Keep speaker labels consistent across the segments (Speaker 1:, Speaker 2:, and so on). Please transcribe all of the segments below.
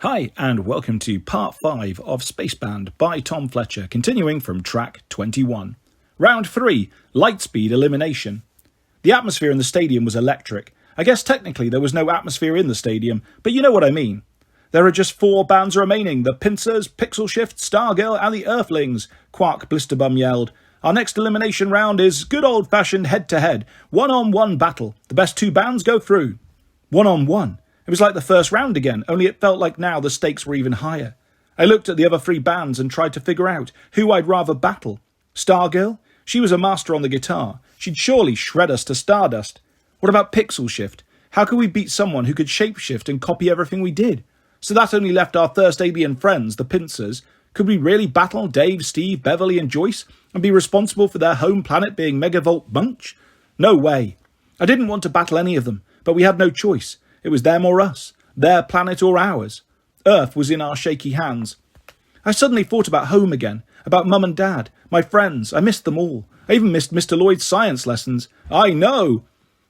Speaker 1: Hi, and welcome to Part 5 of Spaceband by Tom Fletcher, continuing from track 21. Round 3, Lightspeed Elimination. The atmosphere in the stadium was electric. I guess technically there was no atmosphere in the stadium, but you know what I mean. There are just 4 bands remaining, the Pincers, Pixel Shift, Stargirl and the Earthlings, Quark Blisterbum yelled. Our next elimination round is good old-fashioned head-to-head, one-on-one battle. The best 2 bands go through. One-on-one. It was like the first round again, only it felt like now the stakes were even higher. I looked at the other 3 bands and tried to figure out who I'd rather battle. Stargirl? She was a master on the guitar. She'd surely shred us to stardust. What about Pixel Shift? How could we beat someone who could shapeshift and copy everything we did? So that only left our first alien friends, the Pincers. Could we really battle Dave, Steve, Beverly and Joyce and be responsible for their home planet being Megavolt Bunch? No way. I didn't want to battle any of them, but we had no choice. It was them or us, their planet or ours. Earth was in our shaky hands. I suddenly thought about home again, about Mum and Dad, my friends. I missed them all. I even missed Mr. Lloyd's science lessons. I know.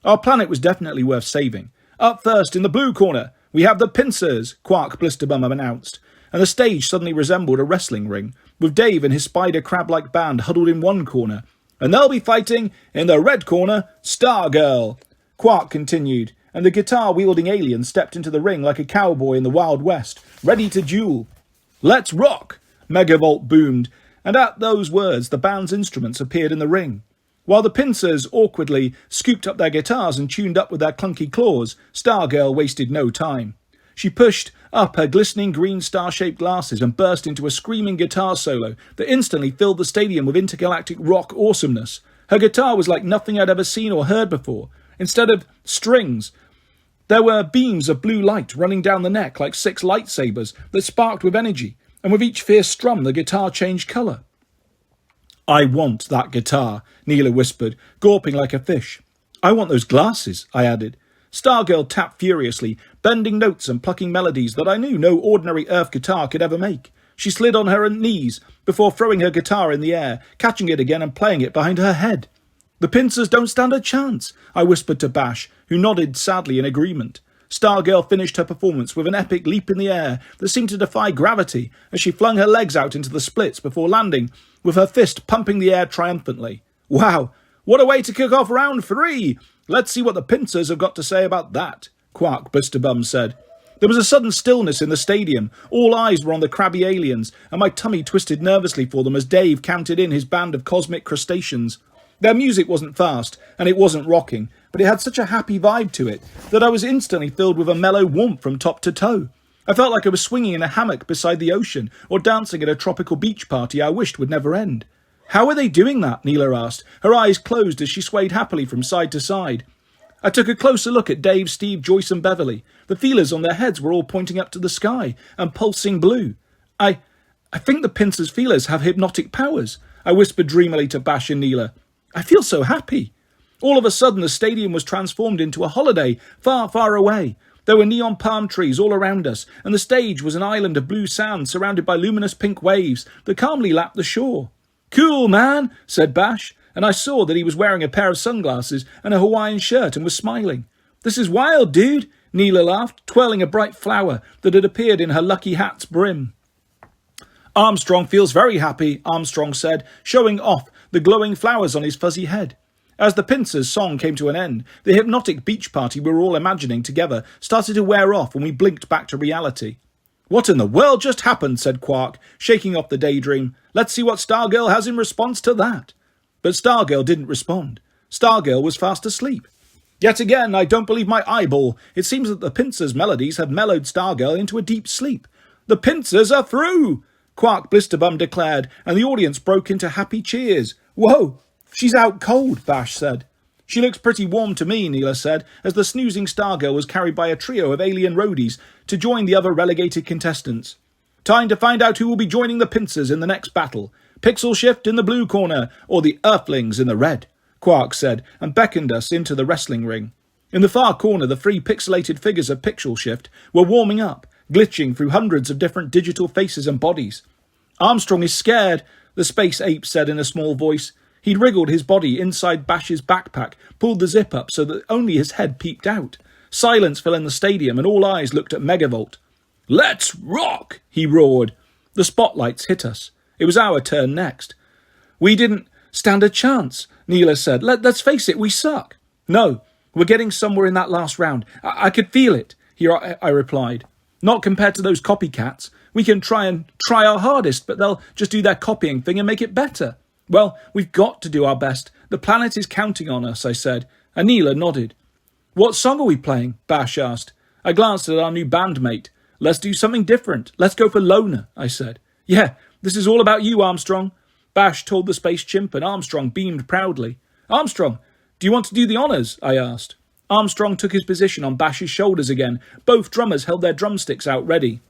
Speaker 1: Our planet was definitely worth saving. Up first in the blue corner, we have the Pincers, Quark Blisterbum announced, and the stage suddenly resembled a wrestling ring, with Dave and his spider crab-like band huddled in one corner. And they'll be fighting in the red corner, Stargirl. Quark continued, and the guitar-wielding alien stepped into the ring like a cowboy in the Wild West, ready to duel. Let's rock! Megavolt boomed, and at those words the band's instruments appeared in the ring. While the Pincers awkwardly scooped up their guitars and tuned up with their clunky claws, Stargirl wasted no time. She pushed up her glistening green star-shaped glasses and burst into a screaming guitar solo that instantly filled the stadium with intergalactic rock awesomeness. Her guitar was like nothing I'd ever seen or heard before. Instead of strings, there were beams of blue light running down the neck like 6 lightsabers that sparked with energy, and with each fierce strum the guitar changed colour. I want that guitar, Neela whispered, gawping like a fish. I want those glasses, I added. Stargirl tapped furiously, bending notes and plucking melodies that I knew no ordinary Earth guitar could ever make. She slid on her knees before throwing her guitar in the air, catching it again and playing it behind her head. The Pincers don't stand a chance, I whispered to Bash, who nodded sadly in agreement. Stargirl finished her performance with an epic leap in the air that seemed to defy gravity as she flung her legs out into the splits before landing, with her fist pumping the air triumphantly. Wow, what a way to kick off round 3! Let's see what the Pincers have got to say about that, Quark Blisterbum said. There was a sudden stillness in the stadium. All eyes were on the crabby aliens, and my tummy twisted nervously for them as Dave counted in his band of cosmic crustaceans. Their music wasn't fast, and it wasn't rocking, but it had such a happy vibe to it that I was instantly filled with a mellow warmth from top to toe. I felt like I was swinging in a hammock beside the ocean or dancing at a tropical beach party I wished would never end. How are they doing that? Neela asked, her eyes closed as she swayed happily from side to side. I took a closer look at Dave, Steve, Joyce and Beverly. The feelers on their heads were all pointing up to the sky and pulsing blue. I think the Pincers' feelers have hypnotic powers, I whispered dreamily to Bash and Neela. I feel so happy. All of a sudden the stadium was transformed into a holiday far, far away. There were neon palm trees all around us, and the stage was an island of blue sand surrounded by luminous pink waves that calmly lapped the shore. Cool, man, said Bash, and I saw that he was wearing a pair of sunglasses and a Hawaiian shirt and was smiling. This is wild, dude, Neela laughed, twirling a bright flower that had appeared in her lucky hat's brim. Armstrong feels very happy, Armstrong said, showing off the glowing flowers on his fuzzy head. As the Pincers' song came to an end, the hypnotic beach party we were all imagining together started to wear off when we blinked back to reality. What in the world just happened, said Quark, shaking off the daydream. Let's see what Stargirl has in response to that. But Stargirl didn't respond. Stargirl was fast asleep. Yet again, I don't believe my eyeball. It seems that the Pincers' melodies have mellowed Stargirl into a deep sleep. The Pincers are through! Quark Blisterbum declared, and the audience broke into happy cheers. Whoa, she's out cold, Bash said. She looks pretty warm to me, Neela said, as the snoozing Stargirl was carried by a trio of alien roadies to join the other relegated contestants. Time to find out who will be joining the Pincers in the next battle. Pixel Shift in the blue corner, or the Earthlings in the red, Quark said, and beckoned us into the wrestling ring. In the far corner, the 3 pixelated figures of Pixel Shift were warming up, glitching through hundreds of different digital faces and bodies. Armstrong is scared, the space ape said in a small voice. He'd wriggled his body inside Bash's backpack, pulled the zip up so that only his head peeped out. Silence fell in the stadium and all eyes looked at Megavolt. "Let's rock!" he roared. The spotlights hit us. It was our turn next. "We didn't stand a chance," Neela said. Let's face it, we suck." "No, we're getting somewhere in that last round. I could feel it," I replied. "Not compared to those copycats. We can try our hardest, but they'll just do their copying thing and make it better." "Well, we've got to do our best. The planet is counting on us," I said, and Neela nodded. "What song are we playing?" Bash asked. I glanced at our new bandmate. "Let's do something different. Let's go for Loner," I said. "Yeah, this is all about you, Armstrong." Bash told the space chimp, and Armstrong beamed proudly. "Armstrong, do you want to do the honours?" I asked. Armstrong took his position on Bash's shoulders again. Both drummers held their drumsticks out ready.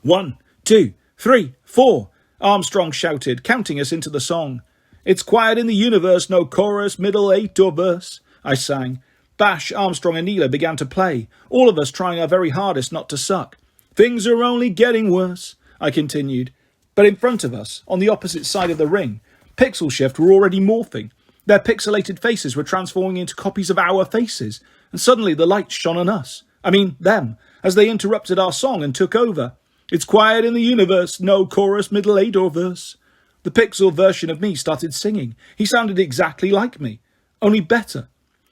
Speaker 1: 1, 2, 3, 4, Armstrong shouted, counting us into the song. "It's quiet in the universe, no chorus, middle, eight, or verse," I sang. Bash, Armstrong and Neela began to play, all of us trying our very hardest not to suck. "Things are only getting worse," I continued. But in front of us, on the opposite side of the ring, Pixel Shift were already morphing. Their pixelated faces were transforming into copies of our faces, and suddenly the lights shone on us. I mean, them, as they interrupted our song and took over. "It's quiet in the universe, no chorus, middle, eight, or verse." The pixel version of me started singing. He sounded exactly like me, only better.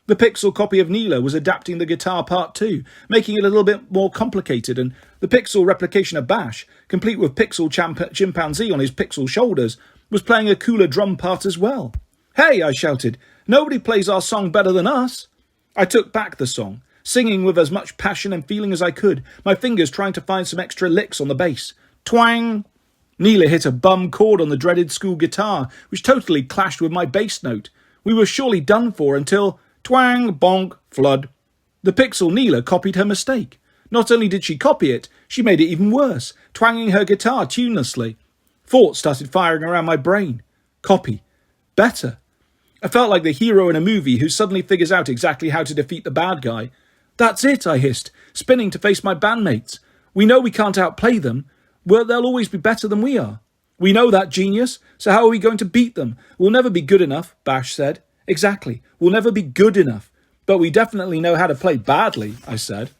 Speaker 1: The pixel copy of Neela was adapting the guitar part too, making it a little bit more complicated, and the pixel replication of Bash, complete with pixel chimpanzee on his pixel shoulders, was playing a cooler drum part as well. "Hey," I shouted, "nobody plays our song better than us." I took back the song, singing with as much passion and feeling as I could, my fingers trying to find some extra licks on the bass. Twang! Neela hit a bum chord on the dreaded school guitar, which totally clashed with my bass note. We were surely done for until... twang, bonk, flood. The pixel Neela copied her mistake. Not only did she copy it, she made it even worse, twanging her guitar tunelessly. Thoughts started firing around my brain. Copy. Better. I felt like the hero in a movie who suddenly figures out exactly how to defeat the bad guy. "That's it," I hissed, spinning to face my bandmates. "We know we can't outplay them. Well, they'll always be better than we are." "We know that, genius. So how are we going to beat them?" "We'll never be good enough," Bash said. "Exactly. We'll never be good enough. But we definitely know how to play badly," I said.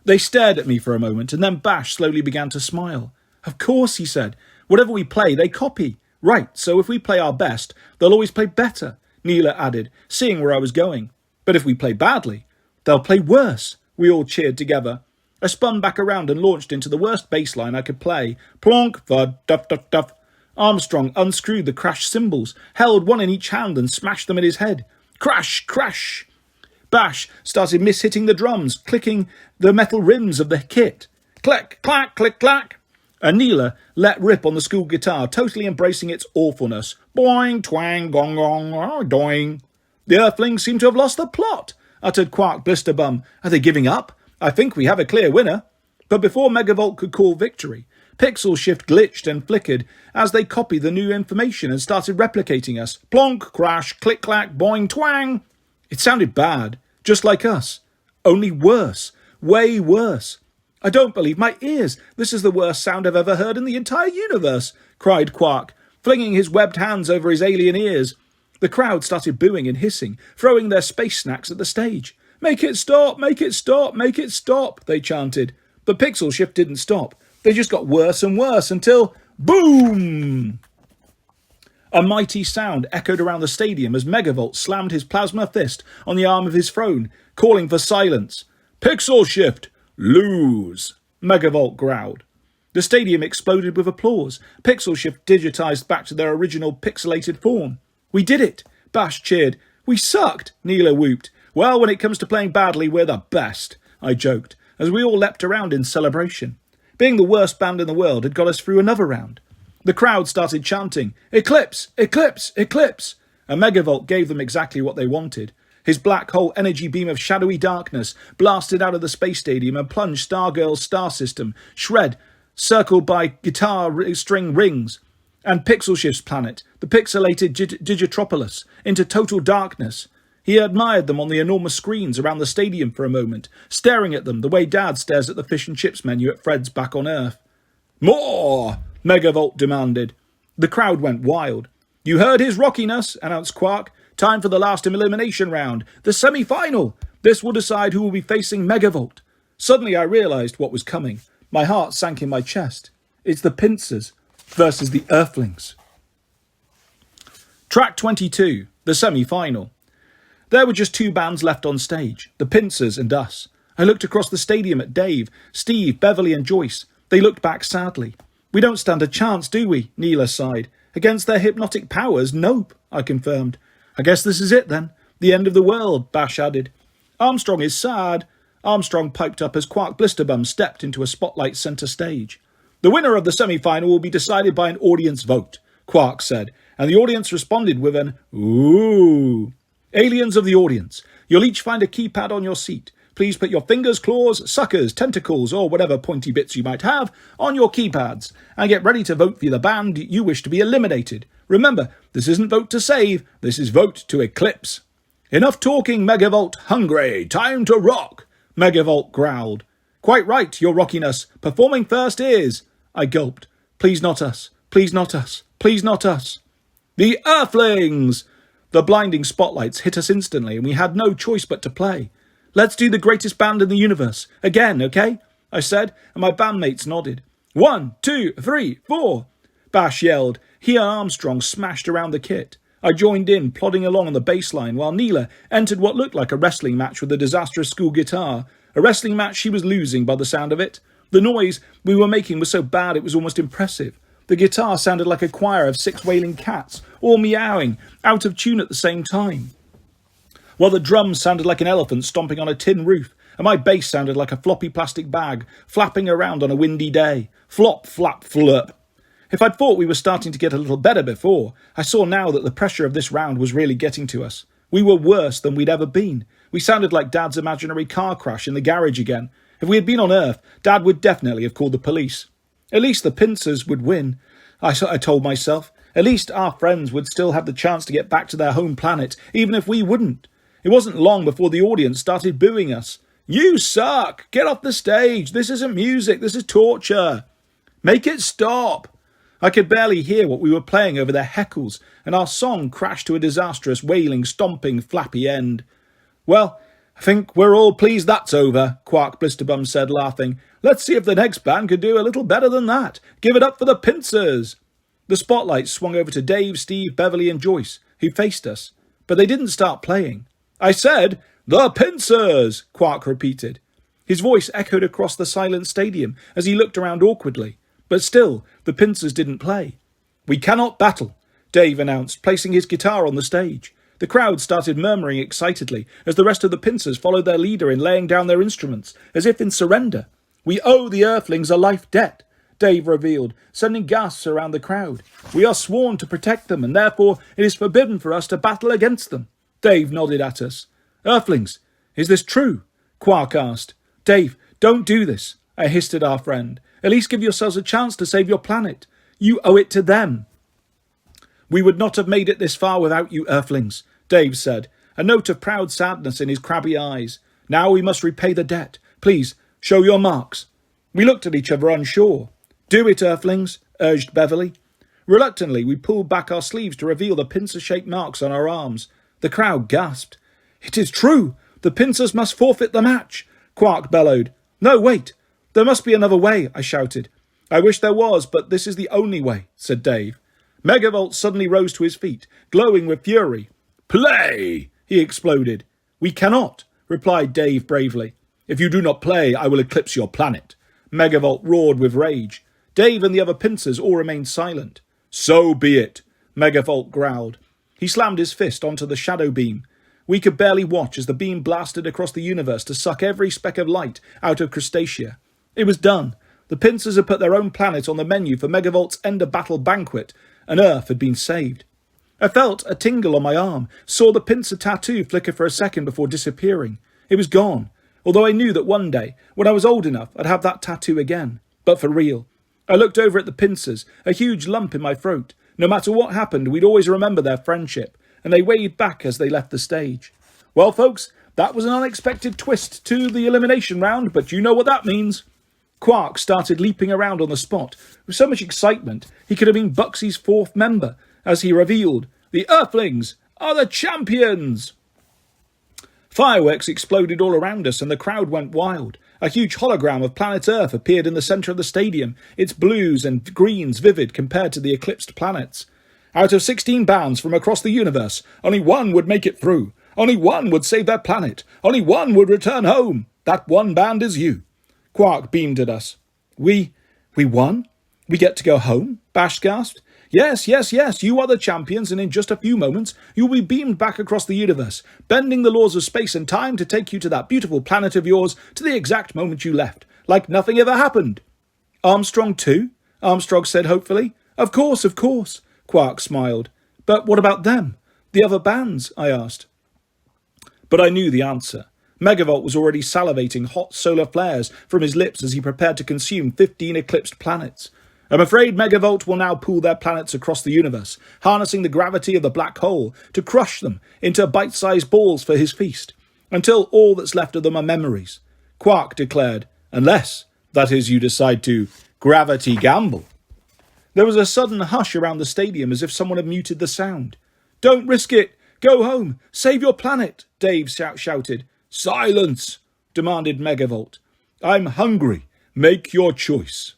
Speaker 1: They stared at me for a moment, and then Bash slowly began to smile. "Of course," he said. "Whatever we play, they copy." "Right, so if we play our best, they'll always play better," Neela added, seeing where I was going. "But if we play badly, they'll play worse." We all cheered together. I spun back around and launched into the worst bass line I could play. Plonk, thud, duff, duff, duff. Armstrong unscrewed the crash cymbals, held one in each hand and smashed them at his head. Crash, crash. Bash started mishitting the drums, clicking the metal rims of the kit. Click, clack, click, clack. And Neela let rip on the school guitar, totally embracing its awfulness. Boing, twang, gong, gong, doing. "The Earthlings seem to have lost the plot," uttered Quark Blisterbum. "Are they giving up? I think we have a clear winner." But before Megavolt could call victory, Pixel Shift glitched and flickered as they copied the new information and started replicating us. Plonk, crash, click, clack, boing, twang. It sounded bad, just like us. Only worse. Way worse. "I don't believe my ears. This is the worst sound I've ever heard in the entire universe," cried Quark, flinging his webbed hands over his alien ears. The crowd started booing and hissing, throwing their space snacks at the stage. "Make it stop, make it stop, make it stop," they chanted. But Pixel Shift didn't stop. They just got worse and worse until... boom! A mighty sound echoed around the stadium as Megavolt slammed his plasma fist on the arm of his throne, calling for silence. "Pixel Shift, lose," Megavolt growled. The stadium exploded with applause. Pixel Shift digitized back to their original pixelated form. "We did it," Bash cheered. "We sucked," Neela whooped. "Well, when it comes to playing badly, we're the best," I joked, as we all leapt around in celebration. Being the worst band in the world had got us through another round. The crowd started chanting, "Eclipse! Eclipse! Eclipse!" And Megavolt gave them exactly what they wanted. His black hole energy beam of shadowy darkness blasted out of the space stadium and plunged Stargirl's star system, shred, circled by guitar string rings, and Pixel Shift's planet, the pixelated Digitropolis, into total darkness. He admired them on the enormous screens around the stadium for a moment, staring at them the way Dad stares at the fish and chips menu at Fred's back on Earth. "More!" Megavolt demanded. The crowd went wild. "You heard his rockiness," announced Quark. "Time for the last elimination round, the semi-final. This will decide who will be facing Megavolt." Suddenly I realised what was coming. My heart sank in my chest. It's the pincers versus the Earthlings. Track 22, the semi-final. There were just two bands left on stage, the Pincers and us. I looked across the stadium at Dave, Steve, Beverly and Joyce. They looked back sadly. We don't stand a chance, do we? Neela sighed. Against their hypnotic powers, nope, I confirmed. I guess this is it then. The end of the world, Bash added. Armstrong is sad. Armstrong piped up as Quark Blisterbum stepped into a spotlight centre stage. The winner of the semi-final will be decided by an audience vote, Quark said, and the audience responded with an ooh. Aliens of the audience, you'll each find a keypad on your seat. Please put your fingers, claws, suckers, tentacles, or whatever pointy bits you might have on your keypads and get ready to vote for the band you wish to be eliminated. Remember, this isn't vote to save, this is vote to eclipse. Enough talking, Megavolt. Hungry. Time to rock, Megavolt growled. Quite right, your rockiness. Performing first is... I gulped. Please not us. Please not us. Please not us. The Earthlings! The blinding spotlights hit us instantly and we had no choice but to play. Let's do the greatest band in the universe. Again, okay? I said, and my bandmates nodded. 1, 2, 3, 4. Bash yelled. He and Armstrong smashed around the kit. I joined in, plodding along on the bass line, while Neela entered what looked like a wrestling match with a disastrous school guitar. A wrestling match she was losing by the sound of it. The noise we were making was so bad it was almost impressive. The guitar sounded like a choir of 6 wailing cats, all meowing, out of tune at the same time. While the drums sounded like an elephant stomping on a tin roof, and my bass sounded like a floppy plastic bag, flapping around on a windy day. Flop, flap, flurp. If I'd thought we were starting to get a little better before, I saw now that the pressure of this round was really getting to us. We were worse than we'd ever been. We sounded like Dad's imaginary car crash in the garage again. If we had been on Earth, Dad would definitely have called the police. At least the Pincers would win, I told myself. At least our friends would still have the chance to get back to their home planet, even if we wouldn't. It wasn't long before the audience started booing us. You suck! Get off the stage! This isn't music, this is torture! Make it stop! I could barely hear what we were playing over their heckles, and our song crashed to a disastrous, wailing, stomping, flappy end. Well, I think we're all pleased that's over, Quark Blisterbum said, laughing. Let's see if the next band could do a little better than that. Give it up for the Pincers! The spotlight swung over to Dave, Steve, Beverly and Joyce, who faced us. But they didn't start playing. I said, the Pincers! Quark repeated. His voice echoed across the silent stadium as he looked around awkwardly. But still, the Pincers didn't play. We cannot battle, Dave announced, placing his guitar on the stage. The crowd started murmuring excitedly as the rest of the Pincers followed their leader in laying down their instruments, as if in surrender. We owe the Earthlings a life debt, Dave revealed, sending gasps around the crowd. We are sworn to protect them, and therefore it is forbidden for us to battle against them. Dave nodded at us. Earthlings, is this true? Quark asked. Dave, don't do this, I hissed at our friend. At least give yourselves a chance to save your planet. You owe it to them. We would not have made it this far without you, Earthlings, Dave said, a note of proud sadness in his crabby eyes. Now we must repay the debt. Please, show your marks. We looked at each other unsure. Do it, Earthlings, urged Beverly. Reluctantly, we pulled back our sleeves to reveal the pincer-shaped marks on our arms. The crowd gasped. It is true. The Pincers must forfeit the match, Quark bellowed. No, wait. There must be another way, I shouted. I wish there was, but this is the only way, said Dave. Megavolt suddenly rose to his feet, glowing with fury. Play! He exploded. We cannot, replied Dave bravely. If you do not play, I will eclipse your planet. Megavolt roared with rage. Dave and the other Pincers all remained silent. So be it, Megavolt growled. He slammed his fist onto the shadow beam. We could barely watch as the beam blasted across the universe to suck every speck of light out of Crustacea. It was done. The Pincers had put their own planet on the menu for Megavolt's end-of-battle banquet, and Earth had been saved. I felt a tingle on my arm, saw the Pincer tattoo flicker for a second before disappearing. It was gone, although I knew that one day, when I was old enough, I'd have that tattoo again. But for real. I looked over at the Pincers, a huge lump in my throat. No matter what happened, we'd always remember their friendship, and they waved back as they left the stage. Well, folks, that was an unexpected twist to the elimination round, but you know what that means. Quark started leaping around on the spot. With so much excitement, he could have been Buxy's 4th member, as he revealed, the Earthlings are the champions! Fireworks exploded all around us and the crowd went wild. A huge hologram of planet Earth appeared in the centre of the stadium, its blues and greens vivid compared to the eclipsed planets. Out of 16 bounds from across the universe, only one would make it through. Only one would save their planet. Only one would return home. That one band is you. Quark beamed at us. We won? We get to go home? Bash gasped. Yes, you are the champions, and in just a few moments you will be beamed back across the universe, bending the laws of space and time to take you to that beautiful planet of yours to the exact moment you left, like nothing ever happened. Armstrong too? Armstrong said hopefully. Of course, Quark smiled. But what about them? The other bands? I asked. But I knew the answer. Megavolt was already salivating hot solar flares from his lips as he prepared to consume 15 eclipsed planets. I'm afraid Megavolt will now pool their planets across the universe, harnessing the gravity of the black hole to crush them into bite-sized balls for his feast, until all that's left of them are memories. Quark declared, unless, that is, you decide to gravity gamble. There was a sudden hush around the stadium as if someone had muted the sound. Don't risk it! Go home! Save your planet! Dave shouted. Silence! Demanded Megavolt. I'm hungry. Make your choice.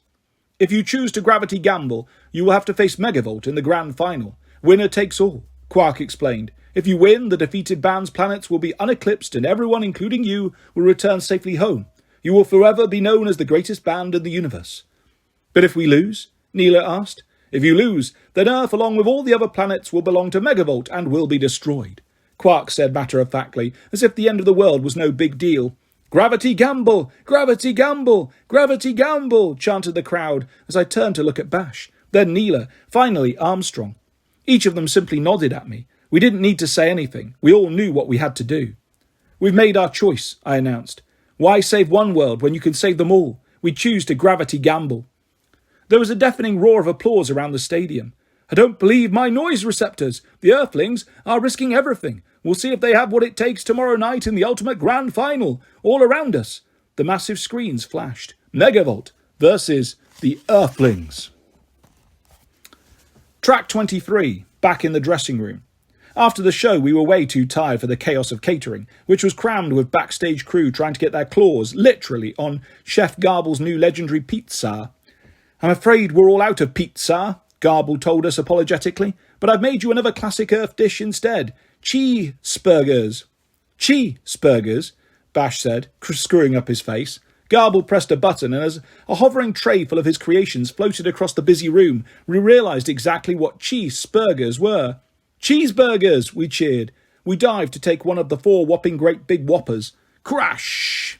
Speaker 1: If you choose to gravity gamble, you will have to face Megavolt in the grand final. Winner takes all, Quark explained. If you win, the defeated band's planets will be uneclipsed and everyone, including you, will return safely home. You will forever be known as the greatest band in the universe. But if we lose? Neela asked. If you lose, then Earth, along with all the other planets, will belong to Megavolt and will be destroyed. Quark said matter-of-factly, as if the end of the world was no big deal. Gravity gamble! Gravity gamble! Gravity gamble! Chanted the crowd as I turned to look at Bash, then Neela, finally Armstrong. Each of them simply nodded at me. We didn't need to say anything. We all knew what we had to do. We've made our choice, I announced. Why save one world when you can save them all? We choose to gravity gamble. There was a deafening roar of applause around the stadium. I don't believe my noise receptors. The Earthlings are risking everything. We'll see if they have what it takes tomorrow night in the ultimate grand final. All around us. The massive screens flashed. Megavolt versus the Earthlings. Track 23. Back in the dressing room. After the show, we were way too tired for the chaos of catering, which was crammed with backstage crew trying to get their claws, literally, on Chef Garble's new legendary pizza. I'm afraid we're all out of pizza, Garble told us apologetically, but I've made you another classic Earth dish instead. Cheeseburgers. Cheeseburgers, Bash said, screwing up his face. Garble pressed a button, and as a hovering tray full of his creations floated across the busy room, we realised exactly what cheeseburgers were. Cheeseburgers, we cheered. We dived to take one of the 4 whopping great big whoppers. Crash!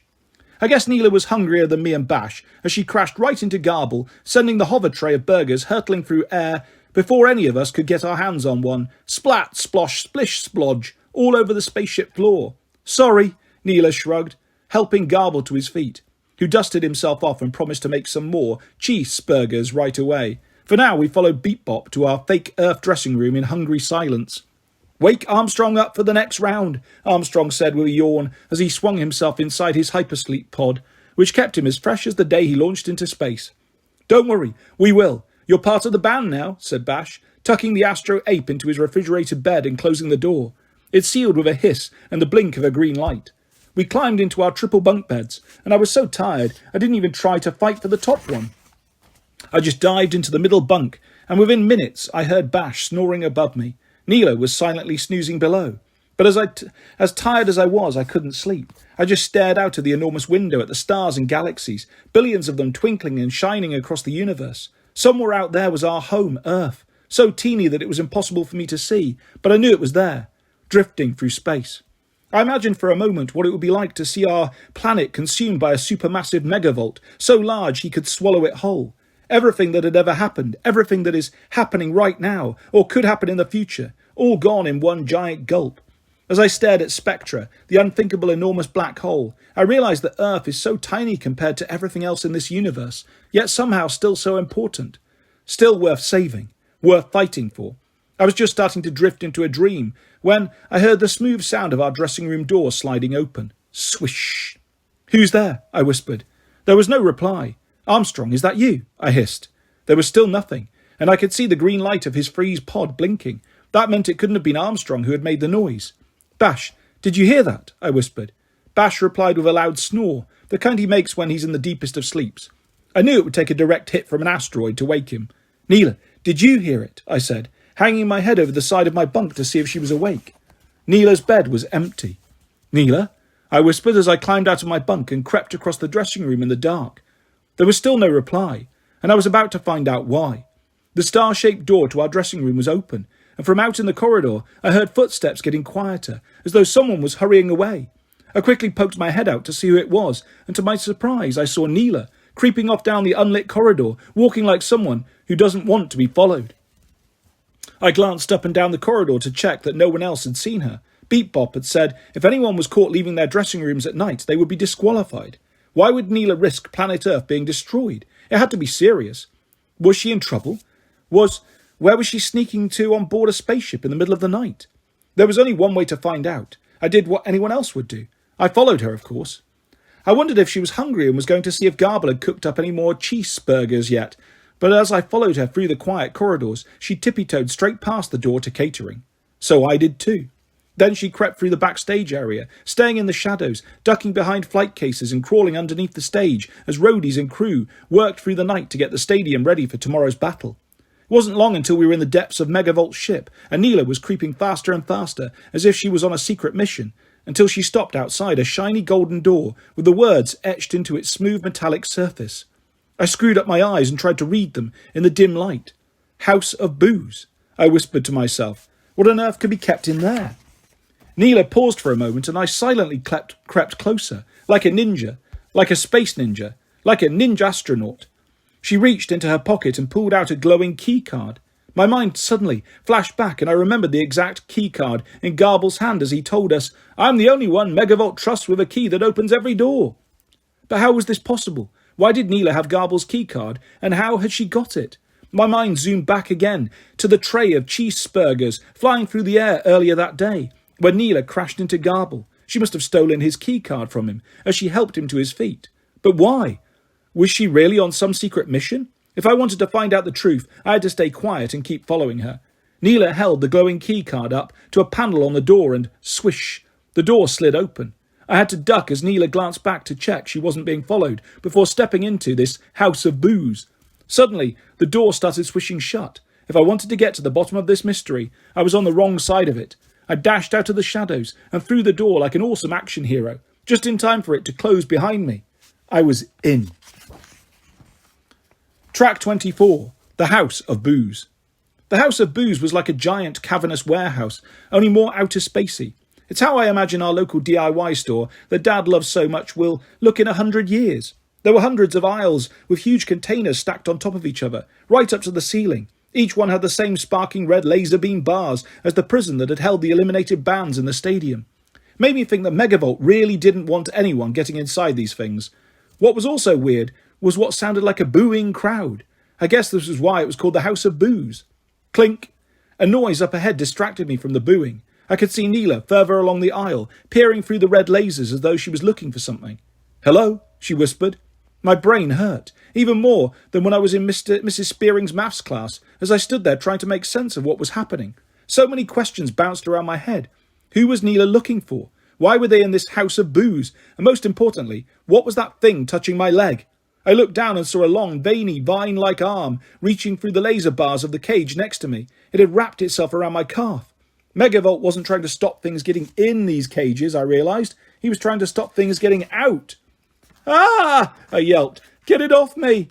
Speaker 1: I guess Neela was hungrier than me and Bash, as she crashed right into Garble, sending the hover tray of burgers hurtling through air before any of us could get our hands on one. Splat, splosh, splish, splodge, all over the spaceship floor. Sorry, Neela shrugged, helping Garble to his feet, who dusted himself off and promised to make some more cheeseburgers right away. For now, we followed Beep Bop to our fake Earth dressing room in hungry silence. Wake Armstrong up for the next round, Armstrong said with a yawn as he swung himself inside his hypersleep pod, which kept him as fresh as the day he launched into space. Don't worry, we will. You're part of the band now, said Bash, tucking the Astro Ape into his refrigerated bed and closing the door. It sealed with a hiss and the blink of a green light. We climbed into our triple bunk beds, and I was so tired I didn't even try to fight for the top one. I just dived into the middle bunk, and within minutes I heard Bash snoring above me. Neela was silently snoozing below. But as tired as I was, I couldn't sleep. I just stared out of the enormous window at the stars and galaxies, billions of them twinkling and shining across the universe. Somewhere out there was our home, Earth, so teeny that it was impossible for me to see, but I knew it was there, drifting through space. I imagined for a moment what it would be like to see our planet consumed by a supermassive megavolt, so large he could swallow it whole. Everything that had ever happened, everything that is happening right now, or could happen in the future, all gone in one giant gulp. As I stared at Spectra, the unthinkable enormous black hole, I realised that Earth is so tiny compared to everything else in this universe, yet somehow still so important. Still worth saving, worth fighting for. I was just starting to drift into a dream when I heard the smooth sound of our dressing room door sliding open. Swish. Who's there? I whispered. There was no reply. Armstrong, is that you? I hissed. There was still nothing, and I could see the green light of his freeze pod blinking. That meant it couldn't have been Armstrong who had made the noise. Bash, did you hear that? I whispered. Bash replied with a loud snore, the kind he makes when he's in the deepest of sleeps. I knew it would take a direct hit from an asteroid to wake him. "Neela, did you hear it?" I said, hanging my head over the side of my bunk to see if she was awake. Neela's bed was empty. "Neela?" I whispered as I climbed out of my bunk and crept across the dressing room in the dark. There was still no reply, and I was about to find out why. The star-shaped door to our dressing room was open, and from out in the corridor I heard footsteps getting quieter, as though someone was hurrying away. I quickly poked my head out to see who it was, and to my surprise I saw Neela, creeping off down the unlit corridor, walking like someone who doesn't want to be followed. I glanced up and down the corridor to check that no one else had seen her. Beep Bop had said if anyone was caught leaving their dressing rooms at night, they would be disqualified. Why would Neela risk planet Earth being destroyed? It had to be serious. Was she in trouble? Where was she sneaking to on board a spaceship in the middle of the night? There was only one way to find out. I did what anyone else would do. I followed her, of course. I wondered if she was hungry and was going to see if Garble had cooked up any more cheeseburgers yet, but as I followed her through the quiet corridors, she tippy-toed straight past the door to catering. So I did too. Then she crept through the backstage area, staying in the shadows, ducking behind flight cases and crawling underneath the stage as roadies and crew worked through the night to get the stadium ready for tomorrow's battle. It wasn't long until we were in the depths of Megavolt's ship, and Neela was creeping faster and faster, as if she was on a secret mission, until she stopped outside a shiny golden door with the words etched into its smooth metallic surface. I screwed up my eyes and tried to read them in the dim light. "House of Booze," I whispered to myself. What on earth could be kept in there? Neela paused for a moment, and I silently crept closer, like a ninja, like a space ninja, like a ninja astronaut. She reached into her pocket and pulled out a glowing key card. My mind suddenly flashed back, and I remembered the exact key card in Garble's hand as he told us, "I'm the only one Megavolt trusts with a key that opens every door." But how was this possible? Why did Neela have Garble's key card, and how had she got it? My mind zoomed back again to the tray of cheeseburgers flying through the air earlier that day, when Neela crashed into Garble. She must have stolen his key card from him as she helped him to his feet. But why? Was she really on some secret mission? If I wanted to find out the truth, I had to stay quiet and keep following her. Neela held the glowing key card up to a panel on the door and swish, the door slid open. I had to duck as Neela glanced back to check she wasn't being followed before stepping into this house of booze. Suddenly, the door started swishing shut. If I wanted to get to the bottom of this mystery, I was on the wrong side of it. I dashed out of the shadows and through the door like an awesome action hero, just in time for it to close behind me. I was in. Track 24, The House of Booze. The House of Booze was like a giant cavernous warehouse, only more outer spacey. It's how I imagine our local DIY store that Dad loves so much will look in 100 years. There were hundreds of aisles with huge containers stacked on top of each other, right up to the ceiling. Each one had the same sparking red laser beam bars as the prison that had held the eliminated bands in the stadium. Made me think that Megavolt really didn't want anyone getting inside these things. What was also weird was what sounded like a booing crowd. I guess this was why it was called the House of Booze. Clink! A noise up ahead distracted me from the booing. I could see Neela further along the aisle, peering through the red lasers as though she was looking for something. "Hello?" she whispered. My brain hurt, even more than when I was in Mrs. Spearing's maths class, as I stood there trying to make sense of what was happening. So many questions bounced around my head. Who was Neela looking for? Why were they in this house of booze? And most importantly, what was that thing touching my leg? I looked down and saw a long, veiny, vine-like arm reaching through the laser bars of the cage next to me. It had wrapped itself around my calf. Megavolt wasn't trying to stop things getting in these cages, I realised. He was trying to stop things getting out. "Ah!" I yelped. "Get it off me!"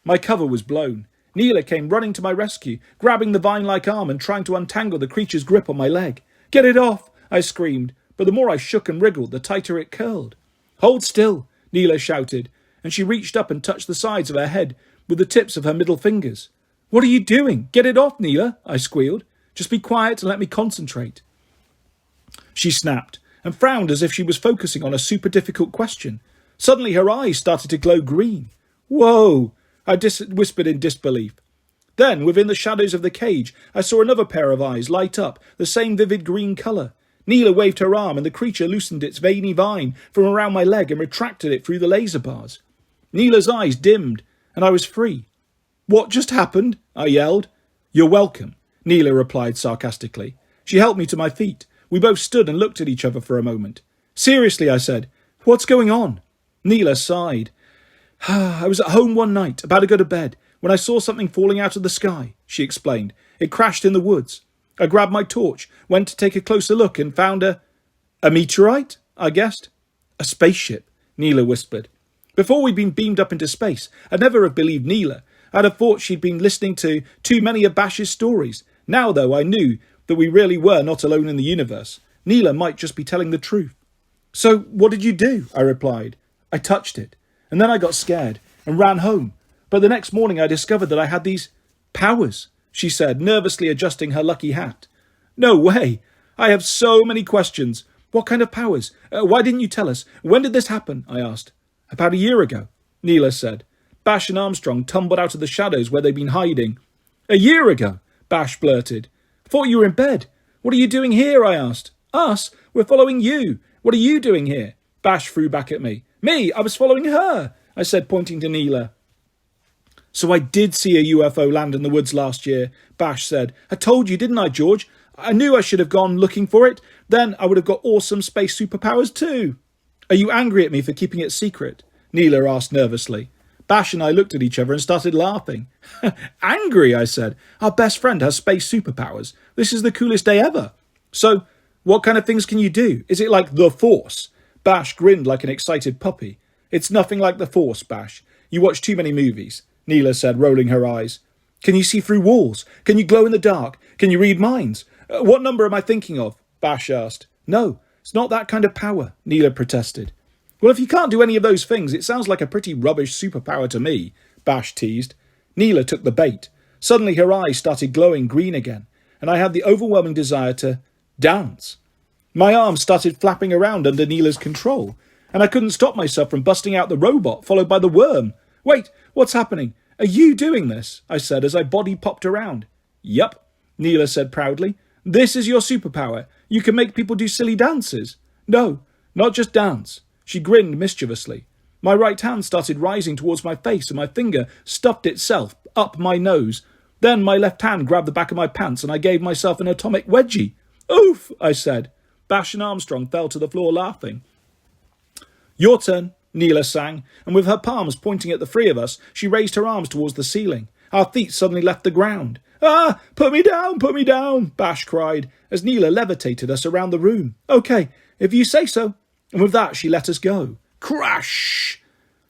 Speaker 1: My cover was blown. Neela came running to my rescue, grabbing the vine-like arm and trying to untangle the creature's grip on my leg. "Get it off!" I screamed, but the more I shook and wriggled, the tighter it curled. "Hold still!" Neela shouted, and she reached up and touched the sides of her head with the tips of her middle fingers. "What are you doing? Get it off, Neela!" I squealed. "Just be quiet and let me concentrate." She snapped and frowned as if she was focusing on a super difficult question. Suddenly her eyes started to glow green. "Whoa!" I whispered in disbelief. Then, within the shadows of the cage, I saw another pair of eyes light up, the same vivid green colour. Neela waved her arm and the creature loosened its veiny vine from around my leg and retracted it through the laser bars. Neela's eyes dimmed, and I was free. "What just happened?" I yelled. "You're welcome," Neela replied sarcastically. She helped me to my feet. We both stood and looked at each other for a moment. Seriously, I said. What's going on? Neela sighed. I was at home one night, about to go to bed, when I saw something falling out of the sky, she explained. It crashed in the woods. I grabbed my torch, went to take a closer look and found a meteorite, I guessed. A spaceship, Neela whispered. Before we'd been beamed up into space, I'd never have believed Neela. I'd have thought she'd been listening to too many of Bash's stories. Now, though, I knew that we really were not alone in the universe. Neela might just be telling the truth. So, what did you do? I replied. I touched it, and then I got scared and ran home. But the next morning I discovered that I had these powers, she said, nervously adjusting her lucky hat. No way! I have so many questions. What kind of powers? Why didn't you tell us? When did this happen? I asked. About a year ago, Neela said. Bash and Armstrong tumbled out of the shadows where they'd been hiding. A year ago, Bash blurted. I thought you were in bed. What are you doing here? I asked. Us? We're following you. What are you doing here? Bash threw back at me. Me? I was following her, I said, pointing to Neela. So I did see a UFO land in the woods last year, Bash said. I told you, didn't I, George? I knew I should have gone looking for it. Then I would have got awesome space superpowers too. Are you angry at me for keeping it secret? Neela asked nervously. Bash and I looked at each other and started laughing. Angry, I said. Our best friend has space superpowers. This is the coolest day ever. So, what kind of things can you do? Is it like the Force? Bash grinned like an excited puppy. It's nothing like the Force, Bash. You watch too many movies, Neela said, rolling her eyes. Can you see through walls? Can you glow in the dark? Can you read minds? What number am I thinking of? Bash asked. No, it's not that kind of power, Neela protested. Well, if you can't do any of those things, it sounds like a pretty rubbish superpower to me, Bash teased. Neela took the bait. Suddenly her eyes started glowing green again, and I had the overwhelming desire to dance. My arms started flapping around under Neela's control, and I couldn't stop myself from busting out the robot, followed by the worm. Wait, what's happening? Are you doing this? I said as I body popped around. Yup, Neela said proudly. This is your superpower. You can make people do silly dances. No, not just dance. She grinned mischievously. My right hand started rising towards my face and my finger stuffed itself up my nose. Then my left hand grabbed the back of my pants and I gave myself an atomic wedgie. Oof, I said. Bash and Armstrong fell to the floor laughing. Your turn, Neela sang, and with her palms pointing at the three of us, she raised her arms towards the ceiling. Our feet suddenly left the ground. Ah, put me down, Bash cried, as Neela levitated us around the room. Okay, if you say so. And with that, she let us go. Crash!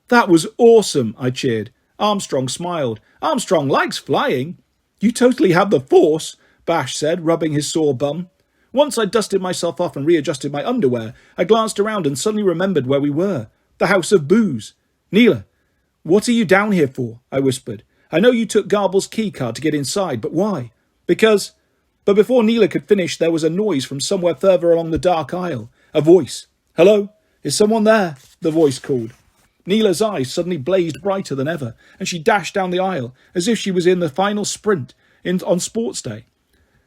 Speaker 1: That was awesome, I cheered. Armstrong smiled. Armstrong likes flying. You totally have the force, Bash said, rubbing his sore bum. Once I'd dusted myself off and readjusted my underwear, I glanced around and suddenly remembered where we were. The House of Booze. Neela, what are you down here for? I whispered. I know you took Garble's key card to get inside, but why? Because... But before Neela could finish, there was a noise from somewhere further along the dark aisle. A voice. Hello? Is someone there? The voice called. Neela's eyes suddenly blazed brighter than ever, and she dashed down the aisle, as if she was in the final sprint on sports day.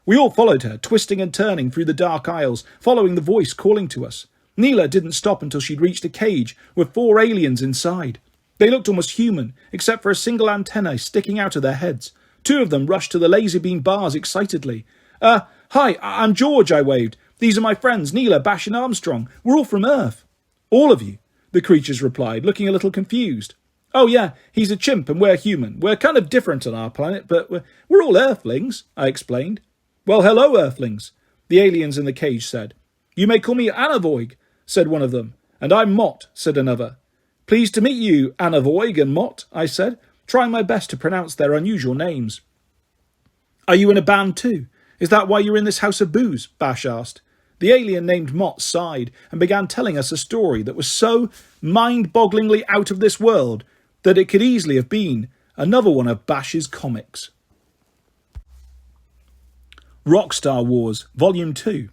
Speaker 1: We all followed her, twisting and turning through the dark aisles, following the voice calling to us. Neela didn't stop until she'd reached a cage with 4 aliens inside. They looked almost human, except for a single antenna sticking out of their heads. 2 of them rushed to the laser beam bars excitedly. Hi, I'm George, I waved. These are my friends, Neela, Bash and Armstrong. We're all from Earth. All of you, the creatures replied, looking a little confused. Oh yeah, he's a chimp and we're human. We're kind of different on our planet, but we're all Earthlings, I explained. Well, hello, Earthlings, the aliens in the cage said. You may call me Anavoig, said one of them. And I'm Mott, said another. Pleased to meet you, Anavoig and Mott, I said, trying my best to pronounce their unusual names. Are you in a band too? Is that why you're in this House of Booze? Bash asked. The alien named Mott sighed and began telling us a story that was so mind-bogglingly out of this world that it could easily have been another one of Bash's comics. Rockstar Wars, Volume 2.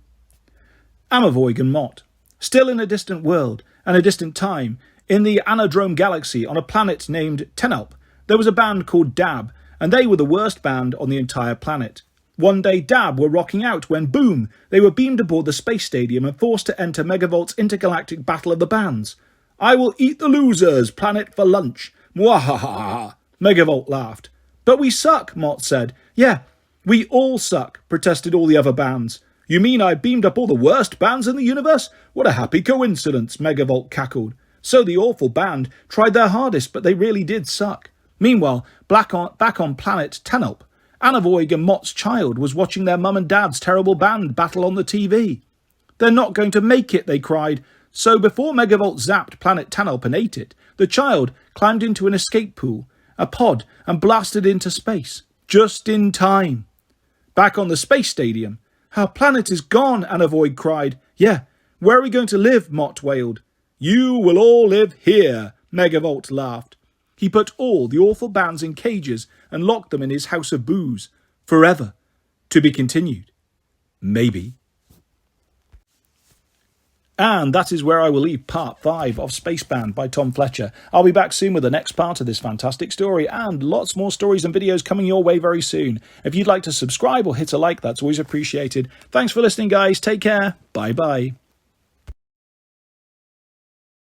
Speaker 1: Amavoig and Mott. Still in a distant world and a distant time, in the Anadrome Galaxy on a planet named Tenalp, there was a band called Dab, and they were the worst band on the entire planet. One day Dab were rocking out when, boom, they were beamed aboard the space stadium and forced to enter Megavolt's intergalactic battle of the bands. I will eat the losers, planet for lunch. Mwahaha. Megavolt laughed. But we suck, Mott said. Yeah, we all suck, protested all the other bands. You mean I beamed up all the worst bands in the universe? What a happy coincidence, Megavolt cackled. So the awful band tried their hardest, but they really did suck. Meanwhile, back on planet Tenelp, Anna Voig and Mott's child was watching their mum and dad's terrible band battle on the TV. They're not going to make it, they cried. So before Megavolt zapped planet Tenelp and ate it, the child climbed into an escape pool, a pod, and blasted into space. Just in time. Back on the space stadium, our planet is gone, Anna Voig cried. Yeah, where are we going to live? Mott wailed. You will all live here, Megavolt laughed. He put all the awful bands in cages and locked them in his house of booze. Forever. To be continued. Maybe. And that is where I will leave part 5 of Spacebound by Tom Fletcher. I'll be back soon with the next part of this fantastic story, and lots more stories and videos coming your way very soon. If you'd like to subscribe or hit a like, that's always appreciated. Thanks for listening, guys. Take care. Bye-bye.